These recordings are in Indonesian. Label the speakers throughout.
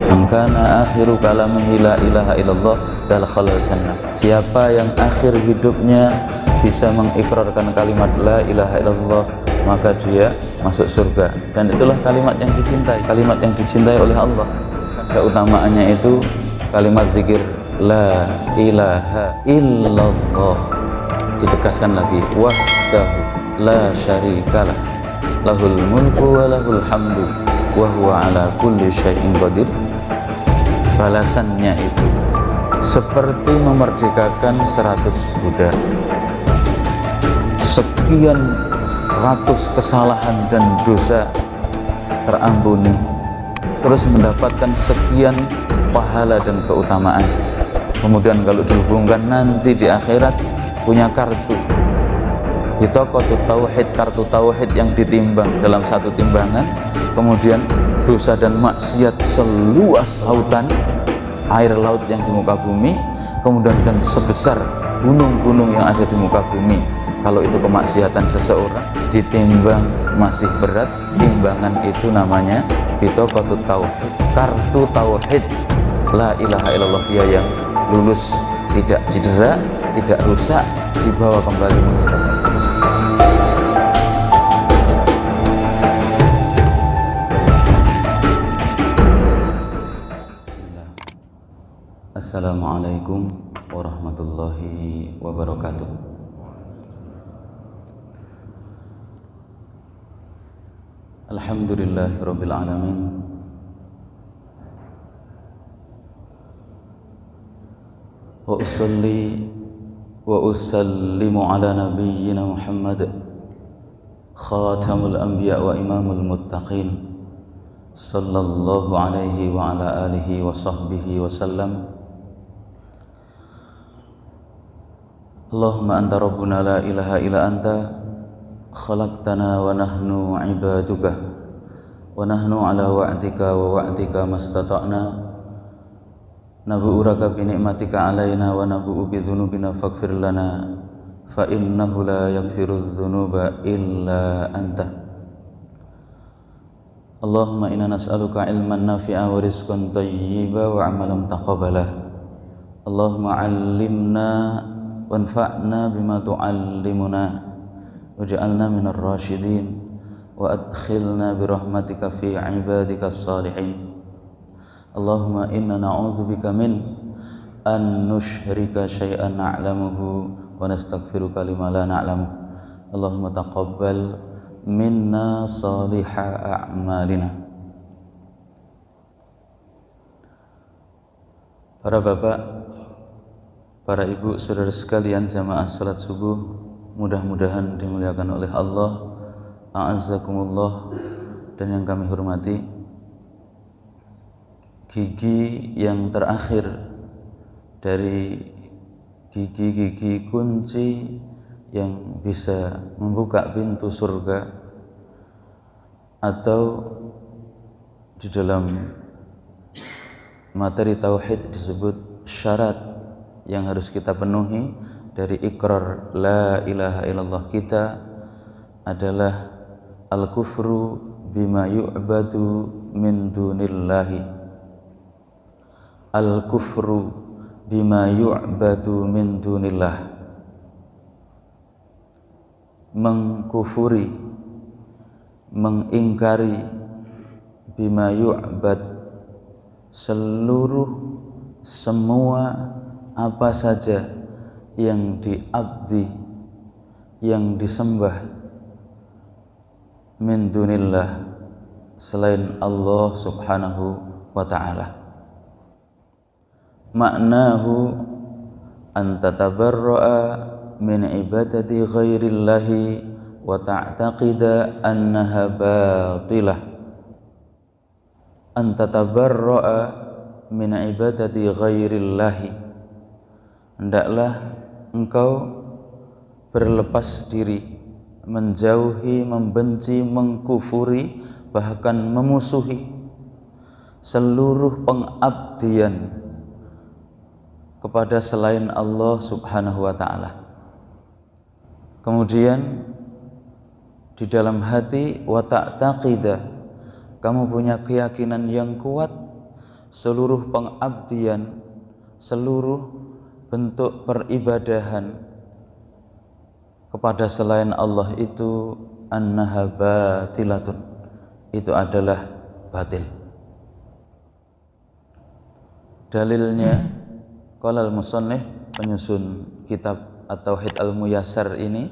Speaker 1: Mangkana akhiru kalamihi la ilaha illallah dakhalal jannah. Siapa yang akhir hidupnya bisa mengikrarkan kalimat la ilaha illallah, maka dia masuk surga. Dan itulah kalimat yang dicintai, kalimat yang dicintai oleh Allah. Keutamaannya itu kalimat zikir la ilaha illallah, ditegaskan lagi wahdahu la syarikalah lahul mulku wa lahul hamdu wa huwa ala kulli syai'in qadir. Balasannya itu seperti memerdekakan 100 budak, sekian ratus kesalahan dan dosa terampuni, terus mendapatkan sekian pahala dan keutamaan. Kemudian kalau dihubungkan nanti di akhirat punya kartu, bitaqatut tauhid, kartu tauhid yang ditimbang dalam satu timbangan. Kemudian dosa dan maksiat seluas lautan, air laut yang di muka bumi, kemudian dan sebesar gunung-gunung yang ada di muka bumi. Kalau itu kemaksiatan seseorang ditimbang masih berat, timbangan itu namanya bitaqatut tauhid, kartu tauhid la ilaha illallah. Dia yang lulus, tidak cedera, tidak rusak, dibawa kembali menghadap. Assalamualaikum warahmatullahi wabarakatuh. Alhamdulillahirabbil alamin. Wa usalli wa usallimu ala nabiyyina Muhammad khatamul anbiya wa imamul muttaqin sallallahu alaihi wa ala alihi wa sahbihi wa sallam. Allahumma anta rabbuna la ilaha illa anta khalaqtana wa nahnu ibaduka wa nahnu ala wa'dika wa wa'dika mastata'na nabu'uraka bi ni'matika alaina wa nabu'u bi dhunubina faghfir lana fa innahu la yaghfiru dhunuba illa anta. Allahumma inna nas'aluka ilman nafi'a wa rizqan thayyiba wa amalan taqabbala. Allahumma 'allimna wanfa'na bima tu'allimuna waj'alna minar rasyidin wa adkhilna birahmatika fi ibadika salihin. Allahumma inna na'udzubika min an nusyrika syai'an na'lamuhu wa nastaghfiruka lima la na'lamu. Allahumma taqabbal minna salihah a'malina. Para bapak, para ibu, saudara sekalian jamaah salat subuh, mudah-mudahan dimuliakan oleh Allah, a'azzakumullah, dan yang kami hormati. Gigi yang terakhir dari gigi-gigi kunci yang bisa membuka pintu surga, atau di dalam materi tauhid disebut syarat yang harus kita penuhi dari ikrar la ilaha illallah kita adalah al-kufru bima yu'badu min dunillahi. Al-kufru bima yu'badu min dunillah, mengkufuri, mengingkari bima yu'bad, semua apa saja yang diabdi, yang disembah, min dunillah, selain Allah subhanahu wa ta'ala. Maknahu an tatabarra'a min ibadati ghairillahi wa ta'taqida annaha batilah. An tatabarra'a min ibadati ghairillahi, hendaklah engkau berlepas diri, menjauhi, membenci, mengkufuri, bahkan memusuhi seluruh pengabdian kepada selain Allah subhanahu wa ta'ala. Kemudian di dalam hati wa ta'taqida, kamu punya keyakinan yang kuat seluruh pengabdian, seluruh bentuk peribadahan kepada selain Allah itu annaha batilatun, itu adalah batil. Dalilnya qala al-musannif, penyusun kitab At-Tauhid Al-Muyassar ini,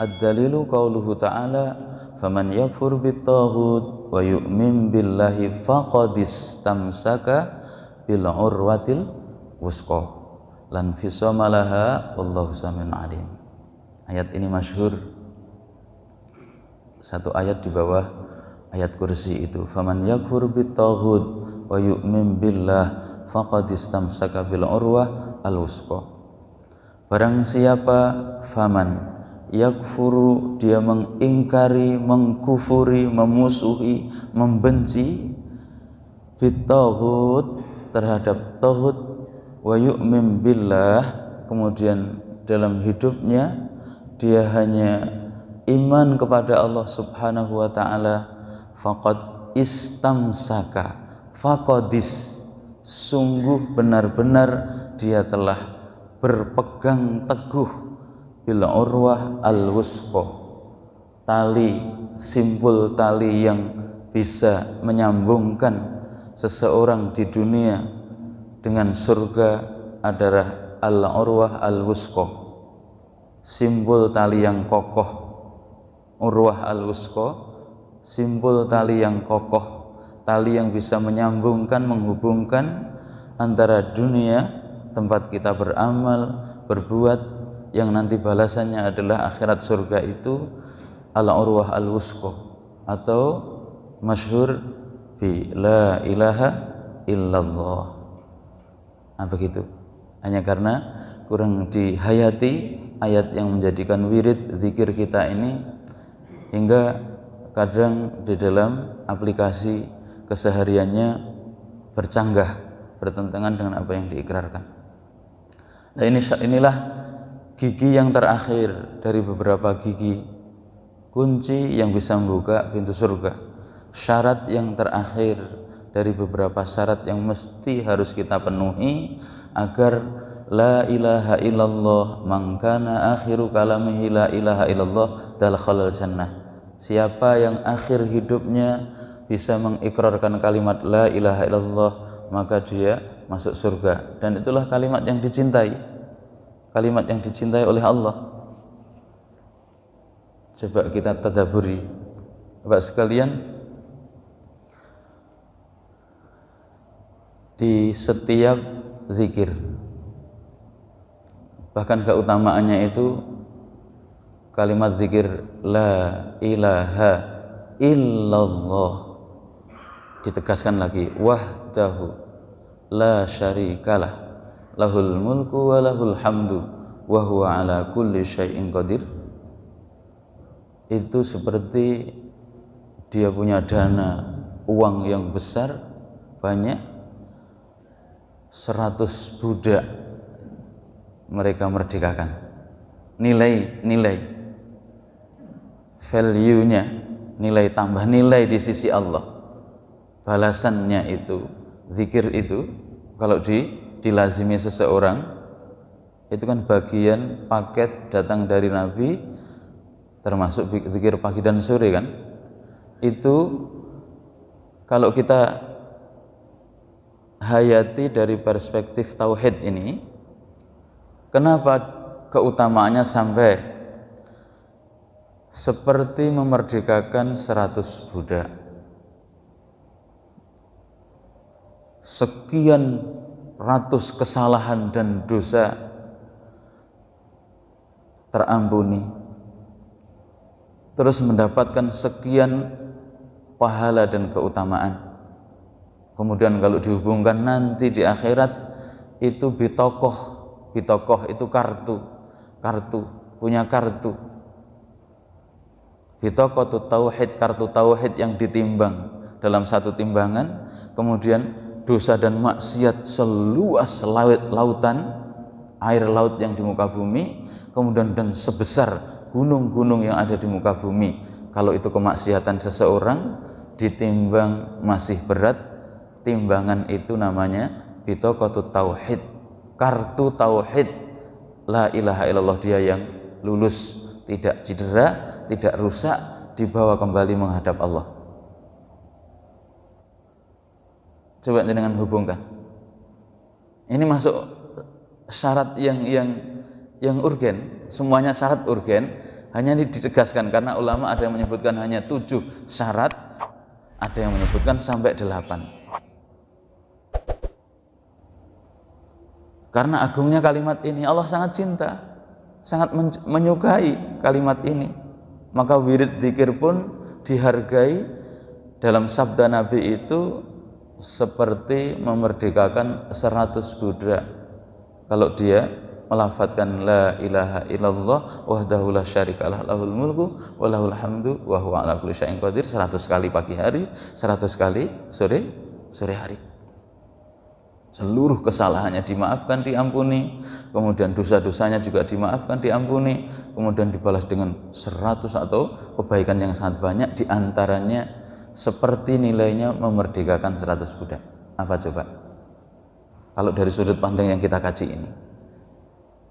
Speaker 1: ad-dalilu qauluhu ta'ala faman yakfur bit-taghut wa yu'min billahi faqad istamsaka bil urwatil wusqa lan fisama laha wallahu samiun alim. Ayat ini masyhur, satu ayat di bawah ayat kursi itu, faman yakfur bit-taghut wa yu'min billah faqad istamsaka bil urwah al wusqa. Barang siapa faman yakfuru, dia mengingkari, mengkufuri, memusuhi, membenci bit-taghut, terhadap taghut, wa yu'min billah, kemudian dalam hidupnya dia hanya iman kepada Allah Subhanahu wa ta'ala, faqad istamsaka, faqadis, sungguh benar-benar dia telah berpegang teguh bil urwah al wusqa, tali, simpul tali yang bisa menyambungkan seseorang di dunia dengan surga adalah al urwah al wusqa, simpul tali yang kokoh. Urwah al wusqa, simpul tali yang kokoh, tali yang bisa menyambungkan, menghubungkan antara dunia tempat kita beramal, berbuat, yang nanti balasannya adalah akhirat surga, itu al-urwah al-wusqa, atau masyhur bi la ilaha illallah. Nah, begitu. Hanya karena kurang dihayati ayat yang menjadikan wirid zikir kita ini, hingga kadang di dalam aplikasi kesehariannya bercanggah, bertentangan dengan apa yang diikrarkan. Nah, inilah gigi yang terakhir dari beberapa gigi kunci yang bisa membuka pintu surga, syarat yang terakhir dari beberapa syarat yang mesti harus kita penuhi agar la ilaha illallah, man kana akhiru kalamihi la ilaha illallah dakhalal jannah. Siapa yang akhir hidupnya bisa mengikrarkan kalimat la ilaha illallah, maka dia masuk surga. Dan itulah kalimat yang dicintai, kalimat yang dicintai oleh Allah. Coba kita tadaburi, Bapak sekalian, di setiap zikir, bahkan keutamaannya itu kalimat zikir la ilaha illallah, ditegaskan lagi wahdahu la syarikalah lahul mulku wa lahul hamdu wa huwa ala kulli syai'in qadir. Itu seperti dia punya dana uang yang besar, banyak, 100 budak mereka merdekakan. Nilai value-nya, nilai tambah, nilai di sisi Allah, balasannya itu, zikir itu kalau dilazimi seseorang, itu kan bagian paket datang dari Nabi, termasuk zikir pagi dan sore kan. Itu kalau kita hayati dari perspektif tauhid ini, kenapa keutamaannya sampai seperti memerdekakan 100 budak, sekian ratus kesalahan dan dosa terampuni, terus mendapatkan sekian pahala dan keutamaan. Kemudian kalau dihubungkan nanti di akhirat itu bitokoh itu kartu, punya kartu. Bitokoh itu tauhid, kartu tauhid yang ditimbang dalam satu timbangan. Kemudian dosa dan maksiat seluas lautan, air laut yang di muka bumi, kemudian dan sebesar gunung-gunung yang ada di muka bumi. Kalau itu kemaksiatan seseorang, ditimbang masih berat timbangan itu namanya bitaqatut tauhid, kartu tauhid. La ilaha illallah, dia yang lulus, tidak cedera, tidak rusak, dibawa kembali menghadap Allah. Coba dengan hubungkan. Ini masuk syarat yang urgen, semuanya syarat urgen, hanya ditegaskan karena ulama ada yang menyebutkan hanya 7 syarat, ada yang menyebutkan sampai 8. Karena agungnya kalimat ini, Allah sangat cinta, sangat menyukai kalimat ini, maka wirid dzikir pun dihargai. Dalam sabda Nabi itu seperti memerdekakan 100 budak kalau dia melafadzkan la ilaha illallah wahdahu la syarikalah lahul mulku wa lahul hamdu wa huwa ala kulli syai'in qadir 100 kali pagi hari, 100 kali sore hari. Seluruh kesalahannya dimaafkan, diampuni, kemudian dosa-dosanya juga dimaafkan, diampuni, kemudian dibalas dengan 100 atau kebaikan yang sangat banyak, diantaranya seperti nilainya memerdekakan 100 budak. Apa coba? Kalau dari sudut pandang yang kita kaji ini.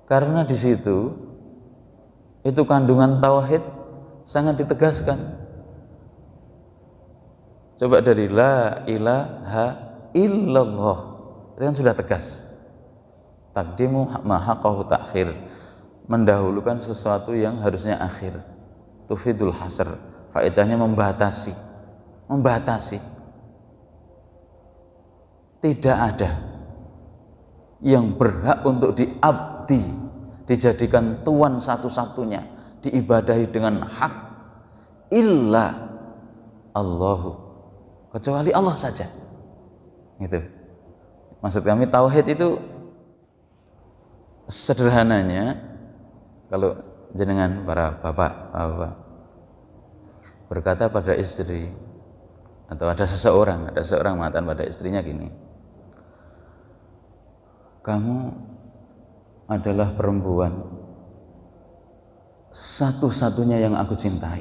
Speaker 1: Karena di situ itu kandungan tauhid sangat ditegaskan. Coba dari la ilaha illallah, itu kan sudah tegas. Taqdimu ma haqqahu ta'khir, mendahulukan sesuatu yang harusnya akhir. Tufidul hasr, faedahnya membatasi. Tidak ada yang berhak untuk diabdi, dijadikan tuan satu-satunya, diibadahi dengan hak illa Allahu, kecuali Allah saja. Itu maksud kami. Tauhid itu sederhananya, kalau jenengan para bapak berkata pada istri, atau ada seseorang mengatakan pada istrinya gini, kamu adalah perempuan satu-satunya yang aku cintai.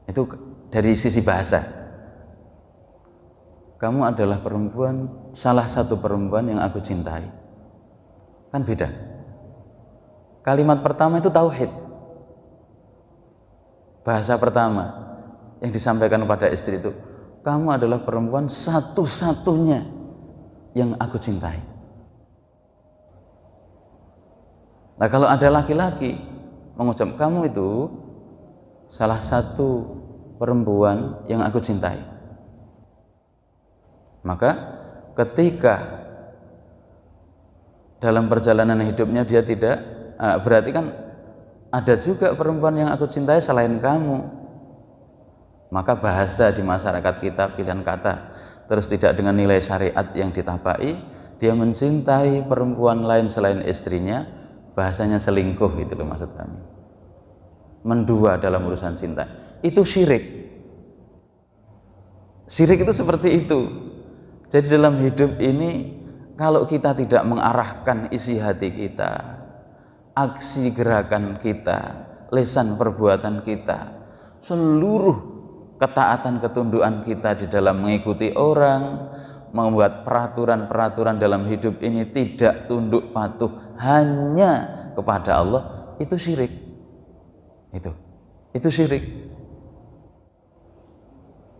Speaker 1: Itu dari sisi bahasa. Kamu adalah perempuan, salah satu perempuan yang aku cintai. Kan beda. Kalimat pertama itu tauhid. Bahasa pertama yang disampaikan kepada istri itu, kamu adalah perempuan satu-satunya yang aku cintai. Nah, kalau ada laki-laki mengucap kamu itu salah satu perempuan yang aku cintai, maka ketika dalam perjalanan hidupnya dia tidak, berarti kan ada juga perempuan yang aku cintai selain kamu. Maka bahasa di masyarakat kita, pilihan kata, terus tidak dengan nilai syariat yang ditapai, dia mencintai perempuan lain selain istrinya, bahasanya selingkuh, itu loh maksud kami. Mendua dalam urusan cinta, itu syirik. Syirik itu seperti itu. Jadi dalam hidup ini, kalau kita tidak mengarahkan isi hati kita, aksi gerakan kita, lisan perbuatan kita, seluruh ketaatan ketundukan kita di dalam mengikuti orang, membuat peraturan-peraturan dalam hidup ini tidak tunduk patuh hanya kepada Allah, itu syirik. Itu syirik.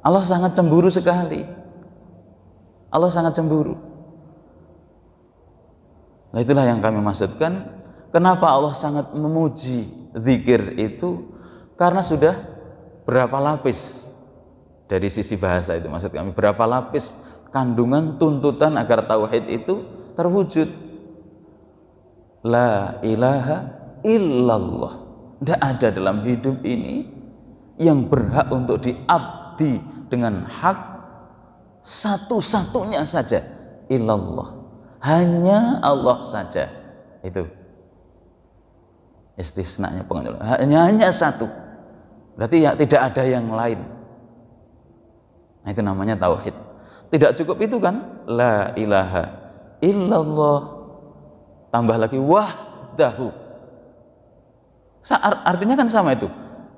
Speaker 1: Allah sangat cemburu sekali. Allah sangat cemburu. Nah, itulah yang kami maksudkan. Kenapa Allah sangat memuji zikir itu? Karena sudah berapa lapis dari sisi bahasa itu, maksud kami berapa lapis kandungan tuntutan agar tauhid itu terwujud. La ilaha illallah, tidak ada dalam hidup ini yang berhak untuk diabdi dengan hak satu-satunya saja, illallah, hanya Allah saja. Itu istisnanya, hanya satu, berarti ya tidak ada yang lain. Nah, itu namanya tauhid. Tidak cukup itu kan, la ilaha illallah, tambah lagi wahdahu. Artinya kan sama itu,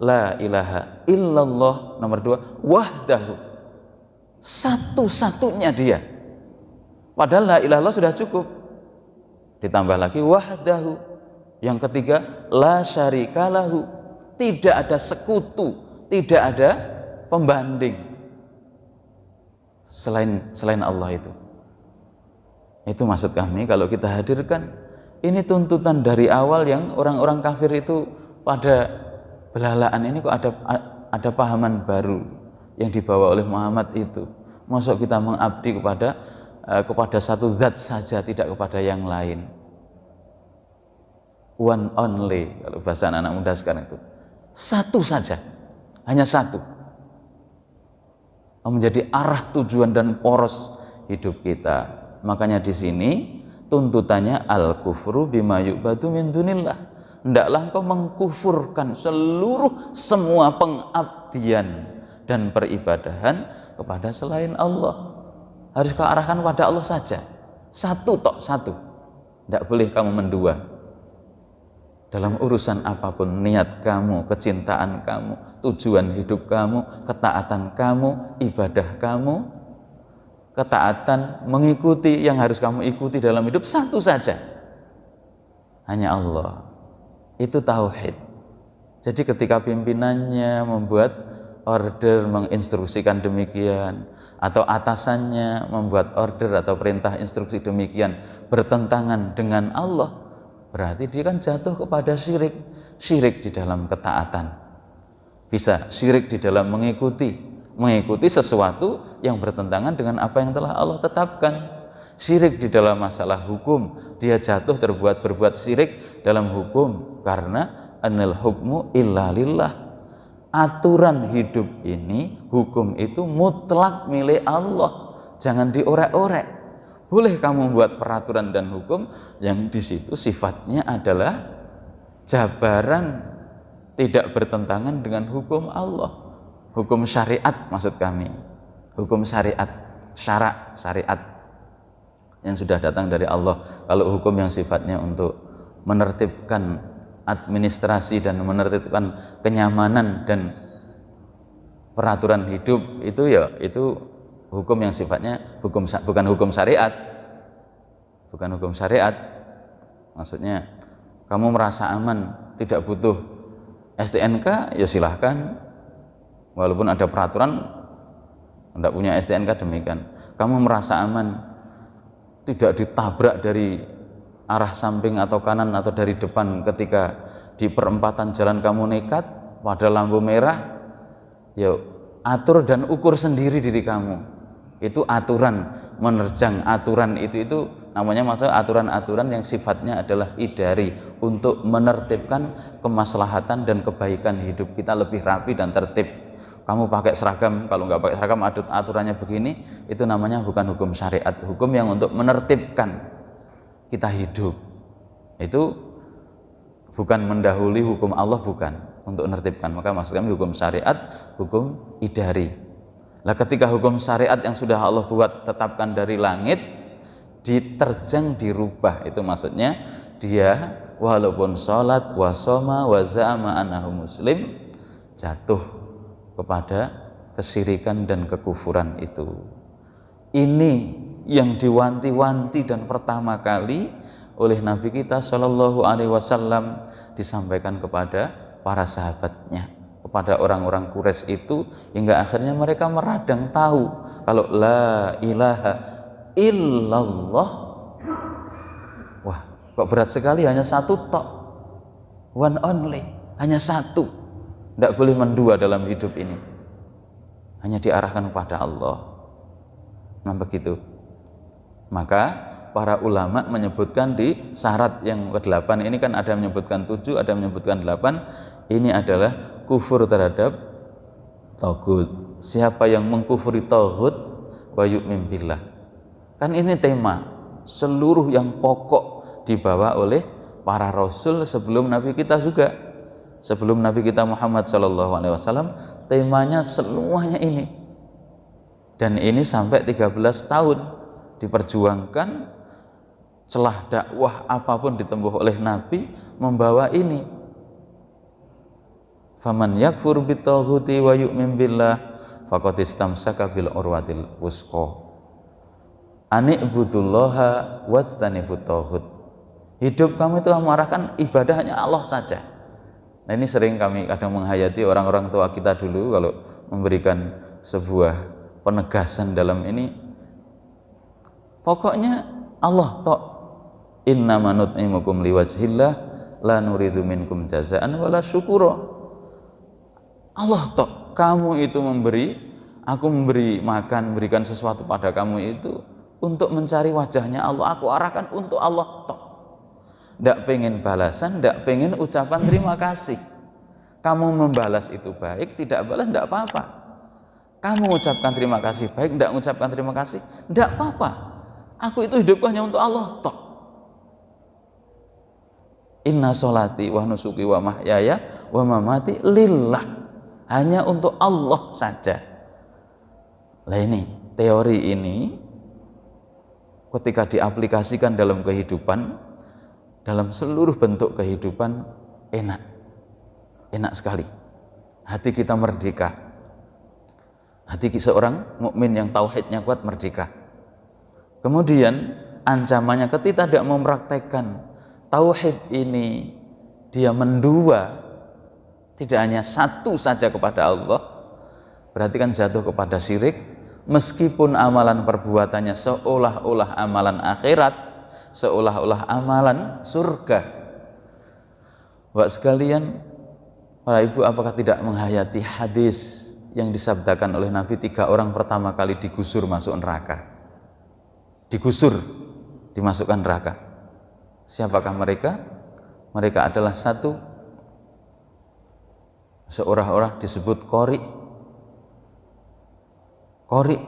Speaker 1: la ilaha illallah nomor 2, wahdahu. satu-satunya dia. Padahal la ilaha illallah sudah cukup. Ditambah lagi wahdahu. Yang ketiga, la syarikalahu. Tidak ada sekutu, tidak ada pembanding selain Allah itu. Itu maksud kami kalau kita hadirkan. Ini tuntutan dari awal yang orang-orang kafir itu pada belalaan ini kok ada pahaman baru yang dibawa oleh Muhammad itu. Masuk kita mengabdi kepada satu zat saja, tidak kepada yang lain. One only, kalau bahasa anak muda sekarang itu. Satu saja, hanya satu. Menjadi arah tujuan dan poros hidup kita. Makanya di sini tuntutannya al-kufru bima yu'badu min dunillah. Hendaklah engkau mengkufurkan semua pengabdian dan peribadahan kepada selain Allah. Harus kau arahkan pada Allah saja. Satu. Tidak boleh kamu mendua. Dalam urusan apapun, niat kamu, kecintaan kamu, tujuan hidup kamu, ketaatan kamu, ibadah kamu, ketaatan mengikuti yang harus kamu ikuti dalam hidup, satu saja, hanya Allah. Itu tauhid. Jadi ketika pimpinannya membuat order menginstruksikan demikian, atau atasannya membuat order atau perintah instruksi demikian bertentangan dengan Allah, berarti dia kan jatuh kepada syirik di dalam ketaatan. Bisa syirik di dalam mengikuti sesuatu yang bertentangan dengan apa yang telah Allah tetapkan. Syirik di dalam masalah hukum, dia jatuh berbuat syirik dalam hukum, karena anil hukmu illa lillah. Aturan hidup ini, hukum itu mutlak milik Allah, jangan diorek-orek. Boleh kamu membuat peraturan dan hukum yang di situ sifatnya adalah jabaran, tidak bertentangan dengan hukum Allah. Hukum syariat maksud kami. Hukum syariat, syariat yang sudah datang dari Allah. Kalau hukum yang sifatnya untuk menertibkan administrasi dan menertibkan kenyamanan dan peraturan hidup, itu hukum yang sifatnya bukan hukum syariat. Bukan hukum syariat. Maksudnya kamu merasa aman, tidak butuh STNK, ya silahkan. Walaupun ada peraturan, tidak punya STNK demikian. Kamu merasa aman, tidak ditabrak dari arah samping atau kanan atau dari depan ketika di perempatan jalan kamu nekat pada lampu merah, ya atur dan ukur sendiri diri kamu. Itu aturan, menerjang aturan itu namanya maksudnya aturan-aturan yang sifatnya adalah idari, untuk menertibkan kemaslahatan dan kebaikan hidup kita lebih rapi dan tertib. Kamu pakai seragam, kalau nggak pakai seragam aturannya begini, itu namanya bukan hukum syariat, hukum yang untuk menertibkan kita hidup. Itu bukan mendahului hukum Allah, bukan, untuk menertibkan. Maka maksud kami hukum syariat, hukum idari. Lah ketika hukum syariat yang sudah Allah buat tetapkan dari langit diterjang, dirubah, itu maksudnya dia walaupun sholat wasoma wazama anahu muslim, jatuh kepada kesyirikan dan kekufuran itu. Ini yang diwanti-wanti dan pertama kali oleh Nabi kita Shallallahu Alaihi Wasallam disampaikan kepada para sahabatnya, kepada orang-orang Quraisy itu, hingga akhirnya mereka meradang tahu kalau la ilaha illallah, wah kok berat sekali, hanya satu tok, one only, hanya satu, tidak boleh mendua dalam hidup ini, hanya diarahkan kepada Allah. Nah begitu. Maka para ulama menyebutkan di syarat yang ke-8 ini, kan ada menyebutkan 7, ada menyebutkan 8. Ini adalah kufur terhadap taghut. Siapa yang mengkufuri taghut wa yu'min billah. Kan ini tema seluruh yang pokok dibawa oleh para rasul sebelum Nabi kita juga. Sebelum Nabi kita Muhammad sallallahu alaihi wasallam, temanya semuanya ini. Dan ini sampai 13 tahun diperjuangkan, celah dakwah apapun ditempuh oleh Nabi membawa ini. Faman yakfur bitaghuti wa yu'min billah faqad istamsaka bil urwatil wusqa. Ani'budullaha wajtanibut tauhid. Hidup kamu itu mengarahkan ibadah hanya Allah saja. Nah, ini sering kami kadang menghayati orang-orang tua kita dulu kalau memberikan sebuah penegasan dalam ini. Pokoknya Allah tok. Innama nut'imukum liwajhillah la nuridu minkum jazaan wala syukura. Allah tok, kamu itu memberi, aku memberi makan, berikan sesuatu pada kamu itu untuk mencari wajahnya Allah. Aku arahkan untuk Allah tok. Tidak pengen balasan, tidak pengen ucapan terima kasih. Kamu membalas itu baik, tidak balas tidak apa-apa. Kamu ucapkan terima kasih baik, tidak mengucapkan terima kasih tidak apa-apa. Aku itu hidupku hanya untuk Allah tok. Inna sholati wa nusuki wa mahyaya wa mamati lillah, hanya untuk Allah saja. Nah, ini teori ini ketika diaplikasikan dalam kehidupan, dalam seluruh bentuk kehidupan, enak sekali. Hati kita merdeka. Hati seorang mukmin yang tauhidnya kuat merdeka. Kemudian ancamannya ketika tidak mempraktekkan tauhid ini, dia mendua, tidak hanya satu saja kepada Allah, berarti kan jatuh kepada syirik. Meskipun amalan perbuatannya seolah-olah amalan akhirat, seolah-olah amalan surga. Bapak sekalian, para ibu, apakah tidak menghayati hadis yang disabdakan oleh Nabi, 3 orang pertama kali digusur masuk neraka? Digusur, dimasukkan neraka. Siapakah mereka? Mereka adalah seorang disebut qori. Qori,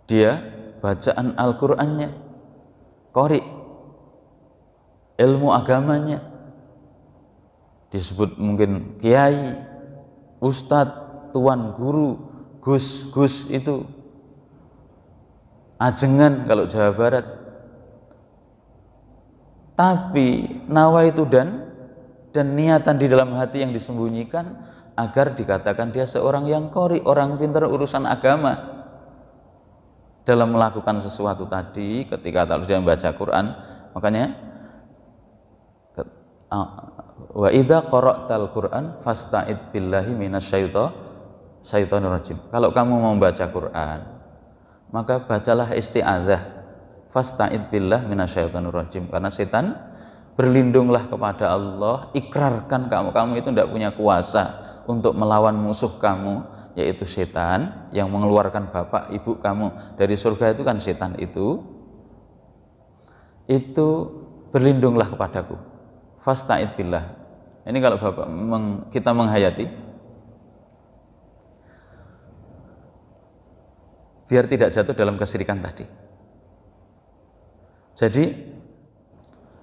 Speaker 1: dia bacaan Al-Qur'annya, qori, ilmu agamanya, disebut mungkin kiai, ustadz, tuan guru, gus itu, ajengan kalau Jawa Barat. Tapi nawaitu dan niatan di dalam hati yang disembunyikan agar dikatakan dia seorang yang qori, orang pintar urusan agama. Dalam melakukan sesuatu tadi, ketika dia membaca Quran, makanya wa idza qara'tal Quran fasta'id billahi minasyaitonir rajim. Kalau kamu membaca Quran, maka bacalah isti'adzah, fasta'id billah minasyaitonir rajim, karena setan berlindunglah kepada Allah. Ikrarkan kamu itu tidak punya kuasa untuk melawan musuh kamu, yaitu setan yang mengeluarkan bapak ibu kamu dari surga. Itu kan setan itu berlindunglah kepadaku, fasta'id billah. Ini kalau bapak kita menghayati, biar tidak jatuh dalam kesyirikan tadi. Jadi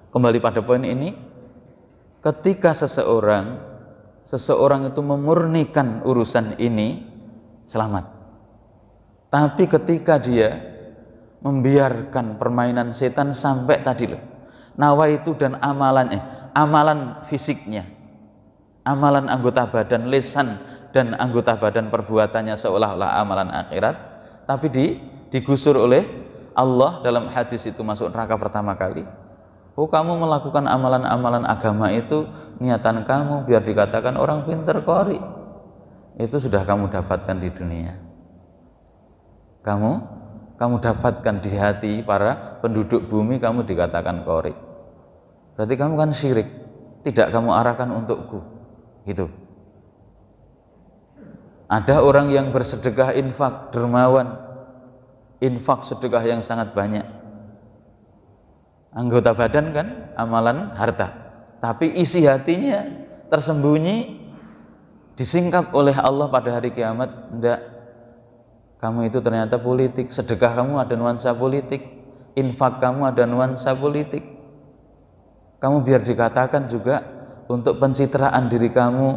Speaker 1: kembali pada poin ini, ketika seseorang itu memurnikan urusan ini, selamat. Tapi ketika dia membiarkan permainan setan sampai tadi loh, nawaitu dan amalan fisiknya, amalan anggota badan, lisan dan anggota badan perbuatannya seolah-olah amalan akhirat, tapi digusur oleh Allah. Dalam hadis itu masuk neraka pertama kali. Oh, kamu melakukan amalan-amalan agama itu, niatan kamu biar dikatakan orang pintar qori, itu sudah kamu dapatkan di dunia. Kamu dapatkan di hati para penduduk bumi, kamu dikatakan qori. Berarti kamu kan syirik, tidak kamu arahkan untukku. Gitu. Ada orang yang bersedekah, infak, dermawan, infak sedekah yang sangat banyak. Anggota badan kan amalan harta, tapi isi hatinya tersembunyi, disingkap oleh Allah pada hari kiamat. Enggak, kamu itu ternyata politik, sedekah kamu ada nuansa politik, infak kamu ada nuansa politik. Kamu biar dikatakan juga untuk pencitraan diri kamu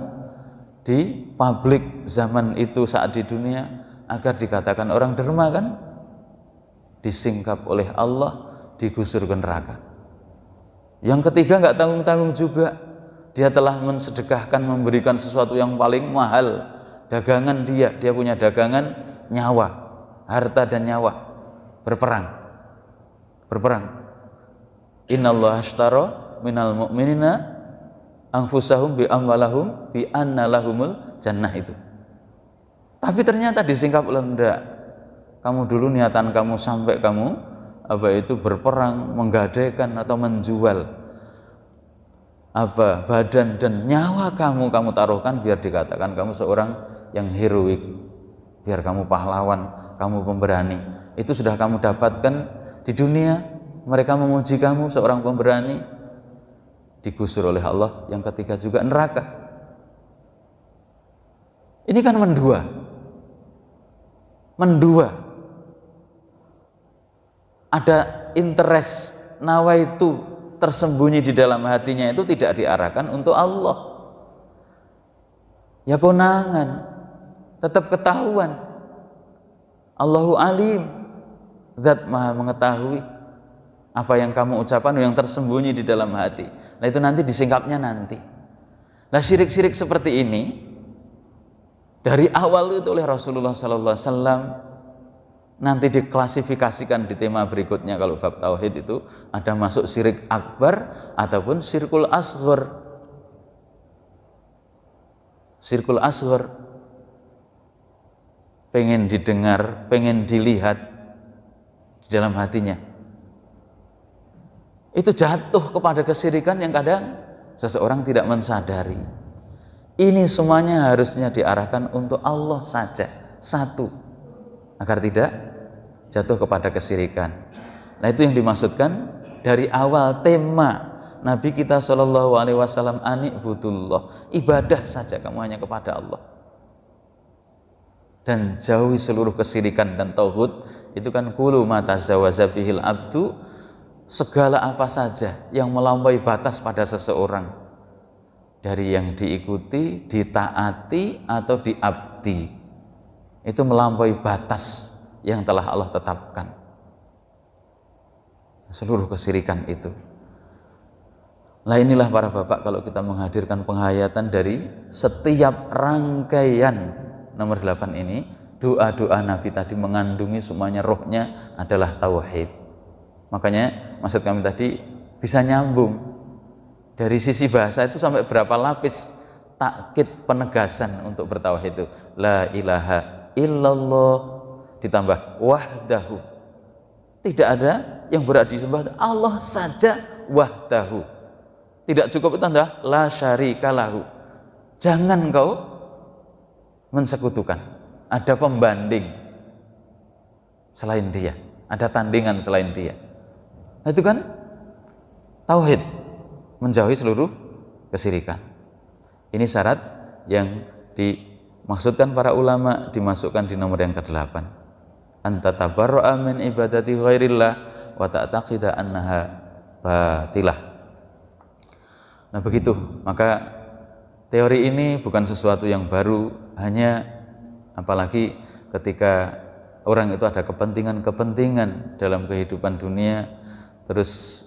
Speaker 1: di publik zaman itu saat di dunia, agar dikatakan orang derma kan, disingkap oleh Allah, digusur ke neraka. Yang ketiga nggak tanggung-tanggung juga, dia telah mensedekahkan, memberikan sesuatu yang paling mahal dagangan dia punya dagangan nyawa, harta dan nyawa, berperang. Innallaha ashtara minal mu'minina anfusahum bi amwalahum bi anna lahumul jannah itu. Tapi ternyata disingkap lendak. Kamu dulu niatan kamu sampai kamu berperang, menggadaikan atau menjual badan dan nyawa kamu taruhkan biar dikatakan kamu seorang yang heroik, biar kamu pahlawan, kamu pemberani. Itu sudah kamu dapatkan di dunia, mereka memuji kamu seorang pemberani, digusur oleh Allah yang ketiga juga neraka. Ini kan mendua. Ada interest nawaitu tersembunyi di dalam hatinya, itu tidak diarahkan untuk Allah. Ya konangan, tetap ketahuan. Allahu alim, Zat maha mengetahui apa yang kamu ucapkan, yang tersembunyi di dalam hati. Nah itu nanti disingkapnya nanti. Nah syirik-syirik seperti ini dari awal itu oleh Rasulullah SAW nanti diklasifikasikan di tema berikutnya. Kalau bab tauhid itu ada masuk syirik akbar ataupun syirkul asghar. Syirkul asghar pengen didengar, pengen dilihat di dalam hatinya, itu jatuh kepada kesyirikan yang kadang seseorang tidak mensadari. Ini semuanya harusnya diarahkan untuk Allah saja, satu, agar tidak jatuh kepada kesyirikan. Nah itu yang dimaksudkan dari awal tema Nabi kita SAW, anikbudullah, ibadah saja kamu hanya kepada Allah dan jauhi seluruh kesyirikan dan tauhid. Itu kan kulu ma tazawaza bihil abdu, segala apa saja yang melampaui batas pada seseorang, dari yang diikuti, ditaati atau diabdi, itu melampaui batas yang telah Allah tetapkan. Seluruh kesyirikan itu. Nah inilah para bapak, kalau kita menghadirkan penghayatan dari setiap rangkaian nomor 8 ini, doa-doa Nabi tadi mengandungi semuanya, rohnya adalah tauhid. Makanya maksud kami tadi bisa nyambung dari sisi bahasa itu sampai berapa lapis takkid penegasan untuk bertauhid itu. La ilaha illallah ditambah wahdahu, tidak ada yang berhak disembah, Allah saja wahdahu. Tidak cukup ditambah la syarikalahu, jangan kau mensekutukan, ada pembanding selain dia, ada tandingan selain dia. Nah itu kan tauhid, menjauhi seluruh kesyirikan. Ini syarat yang dimaksudkan para ulama, dimasukkan di nomor yang ke-8. Anta tabarra'a min ibadati ghairillah wa ta'taqida annaha batilah. Nah begitu, maka teori ini bukan sesuatu yang baru, hanya apalagi ketika orang itu ada kepentingan-kepentingan dalam kehidupan dunia, terus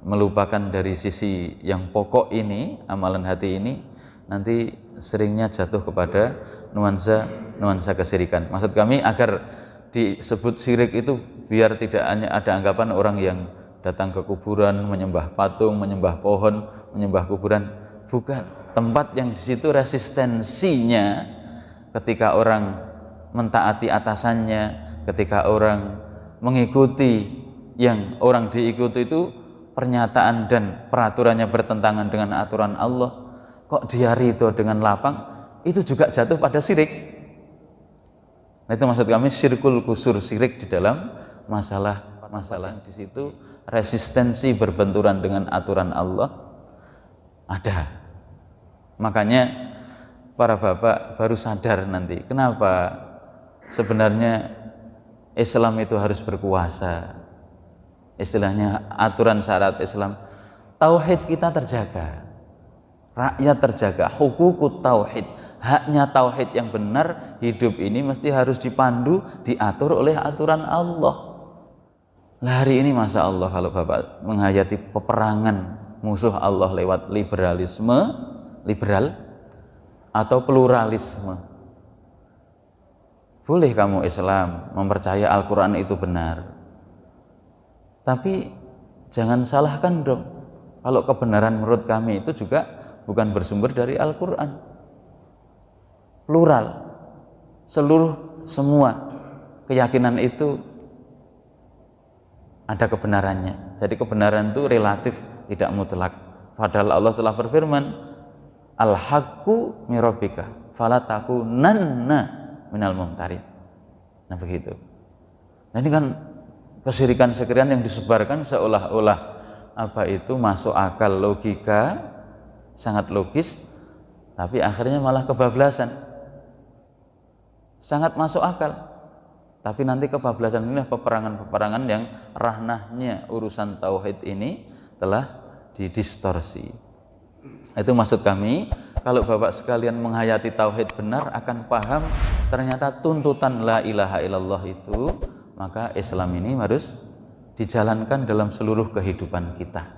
Speaker 1: melupakan dari sisi yang pokok ini, amalan hati ini, nanti seringnya jatuh kepada nuansa kesyirikan. Maksud kami agar disebut syirik itu biar tidak hanya ada anggapan orang yang datang ke kuburan, menyembah patung, menyembah pohon, menyembah kuburan. Bukan. Tempat yang di situ resistensinya ketika orang mentaati atasannya, ketika orang mengikuti yang orang diikuti itu pernyataan dan peraturannya bertentangan dengan aturan Allah, kok dia ridho dengan lapang, itu juga jatuh pada syirik. Nah itu maksud kami syirkul kusur, syirik di dalam masalah di situ resistensi berbenturan dengan aturan Allah ada. Makanya para bapak baru sadar nanti kenapa sebenarnya Islam itu harus berkuasa. Istilahnya aturan syarat Islam, tauhid kita terjaga, rakyat terjaga, hukukut tauhid, haknya tauhid yang benar hidup ini mesti harus dipandu, diatur oleh aturan Allah. Nah hari ini Masya Allah kalau Bapak menghayati peperangan musuh Allah lewat liberal, atau pluralisme. Boleh kamu Islam mempercayai Al-Quran itu benar, tapi jangan salahkan dong kalau kebenaran menurut kami itu juga bukan bersumber dari Al-Quran. Plural, semua keyakinan itu ada kebenarannya. Jadi kebenaran itu relatif, tidak mutlak. Padahal Allah telah berfirman, Al-haqqu min rabbika fala takunanna minal mumtarin. Nah begitu. Nah ini kan kesyirikan-syirikan yang disebarkan seolah-olah apa itu masuk akal, logika, sangat logis, tapi akhirnya malah kebablasan. Sangat masuk akal, tapi nanti kebablasan ini peperangan-peperangan yang ranahnya urusan tauhid ini telah didistorsi. Itu maksud kami, kalau Bapak sekalian menghayati tauhid benar akan paham ternyata tuntutan la ilaha illallah itu, maka Islam ini harus dijalankan dalam seluruh kehidupan kita.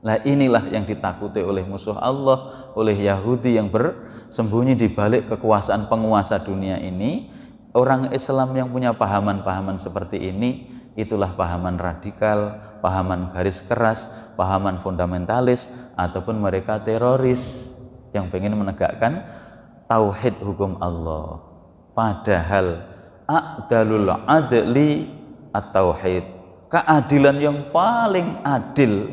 Speaker 1: Nah inilah yang ditakuti oleh musuh Allah, oleh Yahudi yang bersembunyi di balik kekuasaan penguasa dunia ini. Orang Islam yang punya pahaman-pahaman seperti ini, itulah pahaman radikal, pahaman garis keras, pahaman fundamentalis, ataupun mereka teroris yang pengen menegakkan tauhid hukum Allah. Padahal a'dalul adli at-tauhid, keadilan yang paling adil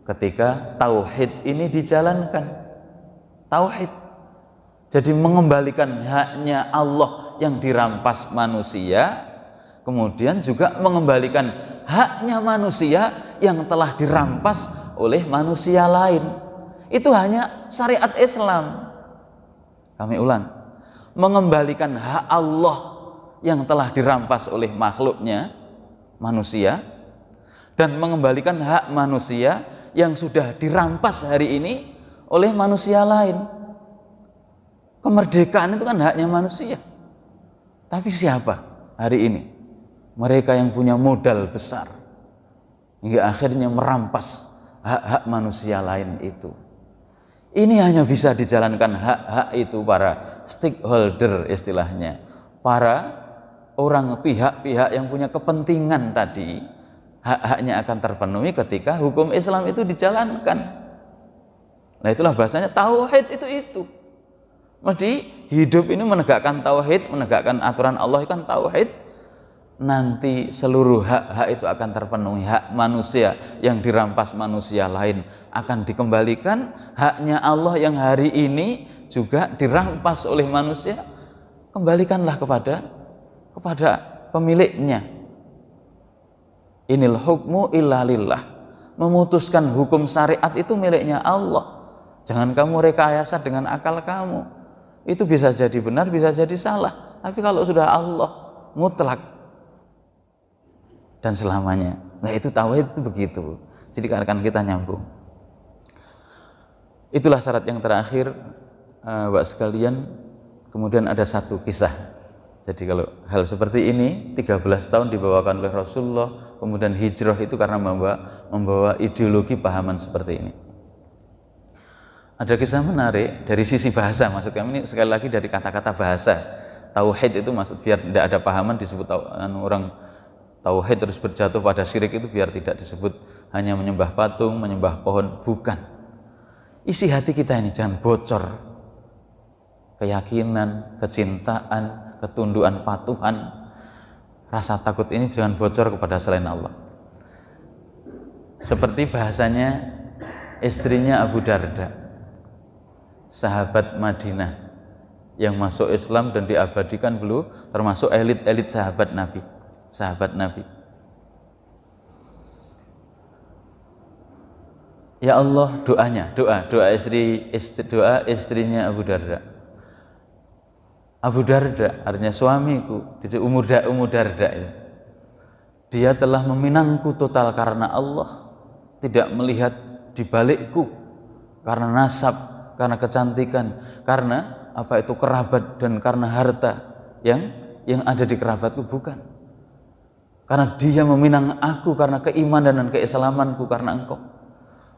Speaker 1: ketika tauhid ini dijalankan. Tauhid jadi mengembalikan haknya Allah yang dirampas manusia, kemudian juga mengembalikan haknya manusia yang telah dirampas oleh manusia lain. Itu hanya syariat Islam. Kami ulang, mengembalikan hak Allah yang telah dirampas oleh makhluknya, manusia, dan mengembalikan hak manusia yang sudah dirampas hari ini oleh manusia lain. Kemerdekaan itu kan haknya manusia. Tapi siapa hari ini? Mereka yang punya modal besar hingga akhirnya merampas hak-hak manusia lain itu. Ini hanya bisa dijalankan hak-hak itu para stakeholder istilahnya, para orang pihak-pihak yang punya kepentingan tadi. Hak-haknya akan terpenuhi ketika hukum Islam itu dijalankan. Nah itulah bahasanya tauhid itu. Jadi hidup ini menegakkan tauhid, menegakkan aturan Allah kan tauhid. Nanti seluruh hak-hak itu akan terpenuhi. Hak manusia yang dirampas manusia lain akan dikembalikan. Haknya Allah yang hari ini juga dirampas oleh manusia, kembalikanlah kepada pemiliknya. Inil hukmu illa lillah. Memutuskan hukum syariat itu miliknya Allah. Jangan kamu rekayasa dengan akal kamu. Itu bisa jadi benar, bisa jadi salah. Tapi kalau sudah Allah mutlak dan selamanya, nah itu tauhid itu begitu. Jadi akan kita nyambung. Itulah syarat yang terakhir, Bapak sekalian. Kemudian ada satu kisah. Jadi kalau hal seperti ini 13 tahun dibawakan oleh Rasulullah, kemudian hijrah itu karena membawa ideologi pahaman seperti ini. Ada kisah menarik dari sisi bahasa, maksud kami ini sekali lagi dari kata-kata bahasa. Tauhid itu maksud biar tidak ada pahaman disebut orang tauhid terus berjatuh pada syirik itu biar tidak disebut hanya menyembah patung, menyembah pohon, bukan. Isi hati kita ini jangan bocor. Keyakinan, kecintaan, ketundukan, patuhan, rasa takut ini jangan bocor kepada selain Allah. Seperti bahasanya istrinya Abu Darda, sahabat Madinah yang masuk Islam dan diabadikan dulu, termasuk elit-elit sahabat Nabi. Ya Allah, doa istrinya Abu Darda. Abu Darda artinya suamiku, jadi Ummu Darda itu. Dia telah meminangku total karena Allah, tidak melihat di balikku karena nasab, karena kecantikan, karena apa itu kerabat, dan karena harta yang ada di kerabatku, bukan. Karena dia meminang aku karena keimanan dan keislamanku karena engkau.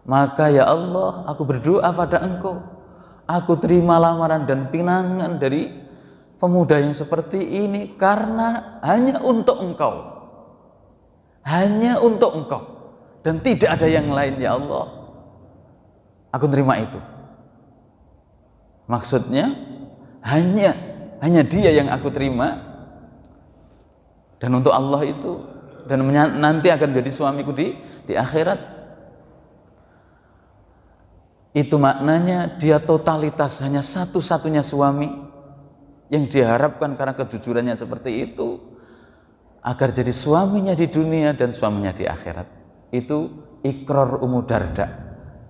Speaker 1: Maka ya Allah, aku berdoa pada engkau Aku terima lamaran dan pinangan dari pemuda yang seperti ini karena hanya untuk engkau. Hanya untuk engkau. Dan tidak ada yang lain, ya Allah. Aku terima itu. Maksudnya hanya dia yang aku terima, dan untuk Allah itu, dan nanti akan menjadi suamiku di akhirat. Itu maknanya dia totalitas, hanya satu-satunya suami yang diharapkan karena kejujurannya seperti itu, agar jadi suaminya di dunia dan suaminya di akhirat. Itu Iqrar Ummu Darda.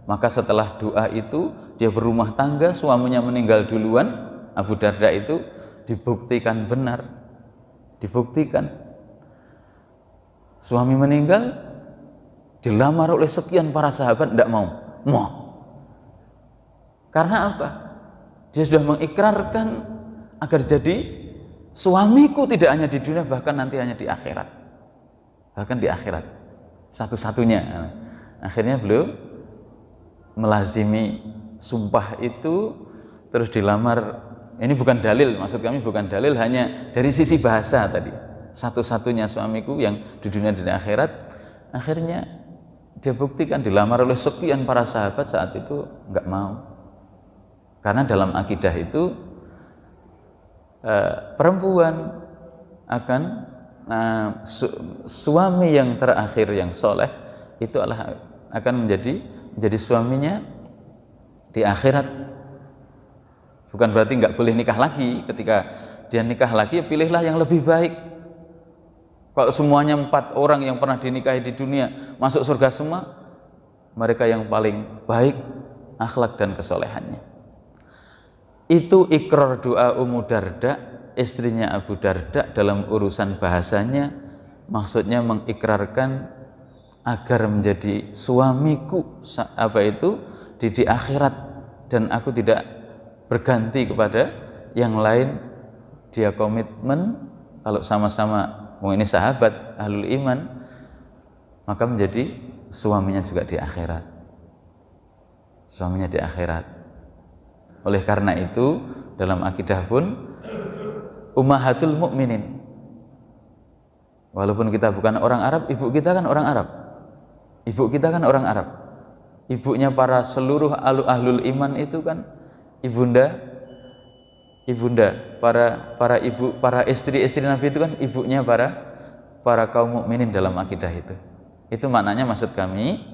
Speaker 1: Maka setelah doa itu dia berumah tangga, suaminya meninggal duluan. Abu Darda itu dibuktikan benar, dibuktikan suami meninggal, dilamar oleh sekian para sahabat, tidak mau. Karena apa? Dia sudah mengikrarkan agar jadi suamiku tidak hanya di dunia, bahkan nanti hanya di akhirat. Bahkan di akhirat, satu-satunya. Akhirnya beliau melazimi sumpah itu, terus dilamar. Ini bukan dalil, maksud kami bukan dalil, hanya dari sisi bahasa tadi. Satu-satunya suamiku yang di dunia dan di akhirat. Akhirnya dia buktikan, dilamar oleh sekian para sahabat, saat itu nggak mau. Karena dalam akidah itu perempuan akan suami yang terakhir yang soleh itu akan menjadi suaminya di akhirat. Bukan berarti nggak boleh nikah lagi. Ketika dia nikah lagi, pilihlah yang lebih baik. Kalau semuanya 4 orang yang pernah dinikahi di dunia masuk surga semua, mereka yang paling baik akhlak dan kesolehannya. Itu Iqrar doa Ummu Darda, istrinya Abu Darda. Dalam urusan bahasanya, maksudnya mengikrarkan agar menjadi suamiku di akhirat, dan aku tidak berganti kepada yang lain. Dia komitmen kalau sama-sama ini sahabat ahlul iman, maka menjadi suaminya juga di akhirat. Suaminya di akhirat. Oleh karena itu, dalam akidah pun ummahatul mukminin. Walaupun kita bukan orang Arab, ibu kita kan orang Arab. Ibu kita kan orang Arab. Ibunya para seluruh ahlul iman itu kan ibunda, para istri-istri Nabi itu kan ibunya para kaum mukminin dalam akidah itu. Itu maknanya, maksud kami,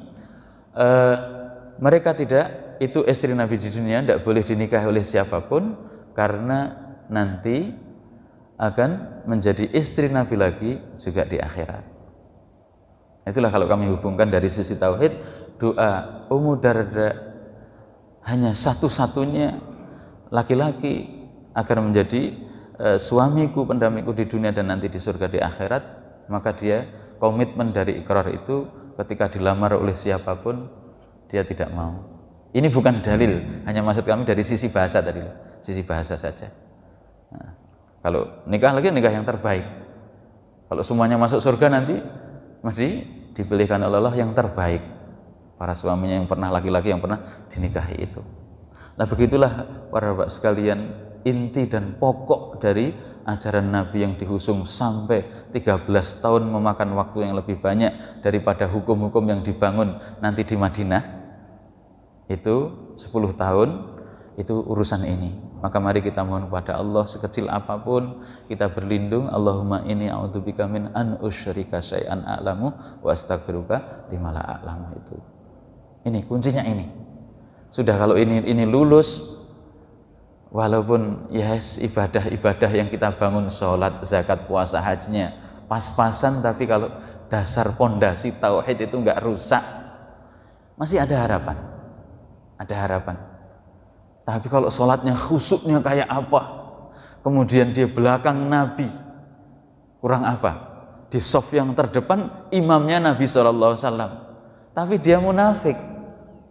Speaker 1: mereka tidak, itu istri Nabi di dunia tidak boleh dinikahi oleh siapapun, karena nanti akan menjadi istri Nabi lagi juga di akhirat. Itulah kalau kami hubungkan dari sisi tauhid, doa Ummu Darda, hanya satu-satunya laki-laki agar menjadi suamiku, pendamaiku di dunia dan nanti di surga di akhirat. Maka dia komitmen dari ikrar itu, ketika dilamar oleh siapapun dia tidak mau. Ini bukan dalil, hanya maksud kami dari sisi bahasa tadi, sisi bahasa saja. Nah, kalau nikah lagi, nikah yang terbaik. Kalau semuanya masuk surga nanti, mesti dipilihkan oleh Allah yang terbaik, para suaminya yang pernah, laki-laki yang pernah dinikahi itu. Nah, begitulah para bapak sekalian, inti dan pokok dari ajaran Nabi yang dihusung sampai 13 tahun, memakan waktu yang lebih banyak daripada hukum-hukum yang dibangun nanti di Madinah. Itu 10 tahun, itu urusan ini. Maka mari kita mohon kepada Allah, sekecil apapun kita berlindung. Allahumma inni a'udzubika min an usyrika syai'an a'lamu wa astaghfiruka lima la a'lamu. Itu ini kuncinya. Ini sudah, kalau ini lulus, walaupun yes, ibadah-ibadah yang kita bangun, sholat, zakat, puasa, hajinya pas-pasan, tapi kalau dasar pondasi tauhid itu enggak rusak, masih ada harapan. Ada harapan. Tapi kalau sholatnya khusyuknya kayak apa, kemudian dia belakang Nabi, kurang apa? Di saf yang terdepan imamnya Nabi SAW, tapi dia munafik,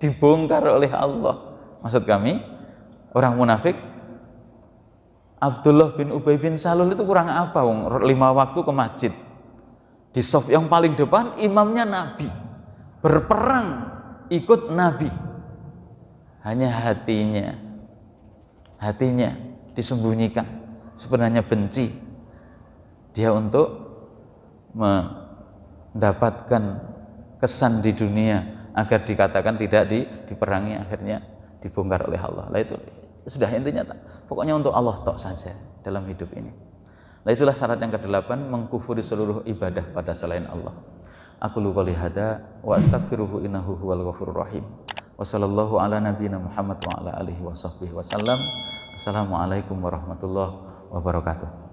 Speaker 1: dibongkar oleh Allah. Maksud kami, orang munafik, Abdullah bin Ubay bin Salul itu kurang apa? 5 waktu ke masjid, di saf yang paling depan imamnya Nabi, berperang ikut Nabi. Hanya hatinya hatinya disembunyikan, sebenarnya benci dia untuk mendapatkan kesan di dunia agar dikatakan tidak diperangi, akhirnya dibongkar oleh Allah. Lah itu sudah intinya pokoknya untuk Allah tok saja dalam hidup ini. Nah itulah syarat yang ke-8, mengkufuri seluruh ibadah pada selain Allah. Aku lu qouli hada wa astaghfiruhu innahu huwal ghafurur rahim. Wa sallallahu ala nabiyyina Muhammad wa ala alihi wa sahbihi wasallam. Assalamualaikum warahmatullahi wabarakatuh.